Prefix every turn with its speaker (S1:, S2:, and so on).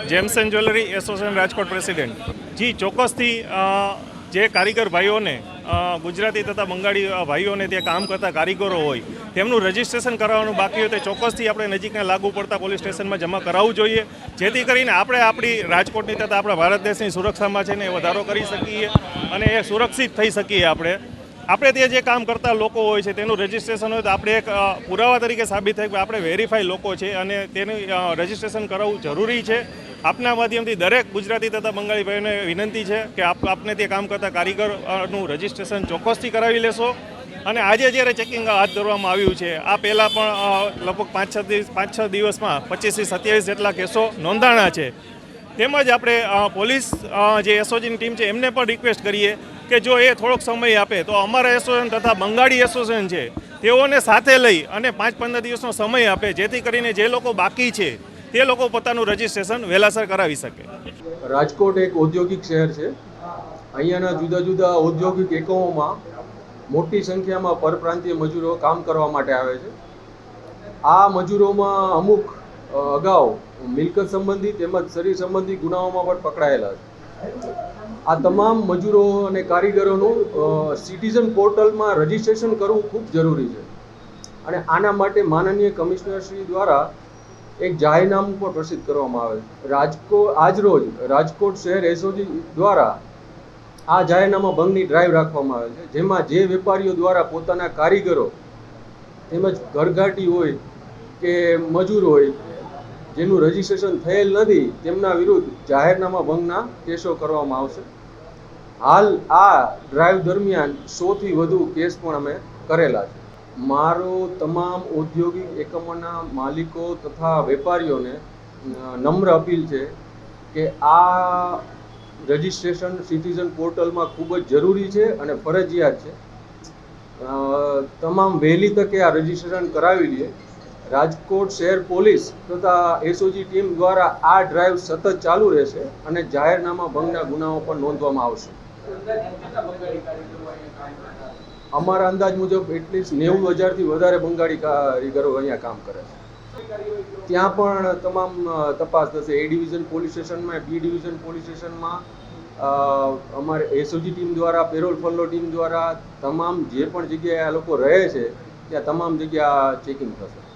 S1: James and jewellery association Rajkot president ji ચોક્કસથી જે કારીગર ભાઈઓને ગુજરાતી તથા બંગાળી ભાઈઓને ત્યાં કામ કરતા કારીગરો હોય તેમનું રજિસ્ટ્રેશન કરાવવાનું બાકી હોય તે ચોક્કસથી આપણે નજીકના લાગુ પડતા પોલીસ સ્ટેશનમાં જમા કરાવવું જોઈએ, જેથી કરીને આપણે આપણી રાજકોટની તથા આપણા ભારત દેશની સુરક્ષામાં છે ને એ વધારો કરી શકીએ અને એ સુરક્ષિત થઈ શકીએ. આપણે ત્યાં જે કામ કરતા લોકો હોય છે તેનું રજિસ્ટ્રેશન હોય તો આપણે એક પુરાવા તરીકે સાબિત થાય કે આપણે વેરીફાઈ લોકો છે અને તેનું રજિસ્ટ્રેશન કરાવવું જરૂરી છે. આપના માધ્યમથી દરેક ગુજરાતી તથા બંગાળી ભાઈઓને વિનંતી છે કે આપને તે કામ કરતા કારીગરનું રજિસ્ટ્રેશન ચોક્કસથી કરાવી લેશો. અને આજે જ્યારે ચેકિંગ હાથ ધરવામાં આવ્યું છે, આ પહેલાં પણ લગભગ 5-6 દિવસમાં 25 થી 27 જેટલા કેસો નોંધાણા છે. તેમજ આપણે પોલીસ જે એસઓજીની ટીમ છે એમને પણ રિક્વેસ્ટ કરીએ કે જો એ થોડોક સમય આપે તો અમારા એસોસિએશન તથા બંગાળી એસોસિએશન છે તેઓને સાથે લઈ અને 5-15 દિવસનો સમય આપે, જેથી કરીને જે લોકો બાકી છે તે લોકો પોતાનું રજિસ્ટ્રેશન વહેલાસર કરાવી શકે.
S2: રાજકોટ એક ઔદ્યોગિક શહેર છે. અહીંયાના જુદા જુદા ઔદ્યોગિક એકમોમાં મોટી સંખ્યામાં પરપ્રાંતીય મજૂરો કામ કરવા માટે આવે છે. આ મજૂરોમાં અમુક અગાઉ મિલકત સંબંધી તેમજ શરીર સંબંધી ગુનાઓમાં પણ પકડાયેલા છે. આ તમામ મજૂરો અને કારીગરોનું સિટીઝન પોર્ટલમાં રજિસ્ટ્રેશન કરવું ખૂબ જરૂરી છે અને આના માટે માનનીય કમિશનર શ્રી દ્વારા એક જાહેરનામું પણ પ્રસિદ્ધ કરવામાં આવે છે. આજરોજ રાજકોટ શહેર એસઓજી દ્વારા આ જાહેરનામા ભંગની ડ્રાઈવ રાખવામાં આવે છે, જેમાં જે વેપારીઓ દ્વારા પોતાના કારીગરો તેમજ ઘરઘાટી હોય કે મજૂર હોય જેનું રજિસ્ટ્રેશન થયેલ નથી તેમના વિરુદ્ધ જાહેરનામા ભંગના કેસો કરવામાં આવશે. હાલ આ ડ્રાઈવ દરમિયાન 100થી વધુ કેસ પણ અમે કરેલા છે. મારો તમામ ઔદ્યોગિક એકમોના માલિકો તથા વેપારીઓને નમ્ર અપીલ છે કે આ રજિસ્ટ્રેશન સિટીઝન પોર્ટલમાં ખૂબ જ જરૂરી છે અને ફરજિયાત છે. તમામ વહેલી તકે આ રજિસ્ટ્રેશન કરાવી લે. રાજકોટ શહેર પોલીસ તથા એસઓજી ટીમ દ્વારા આ ડ્રાઈવ સતત ચાલુ રહેશે અને જાહેરનામા ભંગના ગુનાઓ પણ નોંધવામાં આવશે. અમારા અંદાજ મુજબ એટલીસ્ટ 90,000થી વધારે બંગાળી કારીગરો અહીંયા કામ કરે છે. ત્યાં પણ તમામ તપાસ થશે. એ ડિવિઝન પોલીસ સ્ટેશનમાં, બી ડિવિઝન પોલીસ સ્ટેશનમાં અમારે એસઓજી ટીમ દ્વારા, પેરોલ ફોલો ટીમ દ્વારા તમામ જે પણ જગ્યાએ આ લોકો રહે છે ત્યાં તમામ જગ્યા ચેકિંગ થશે.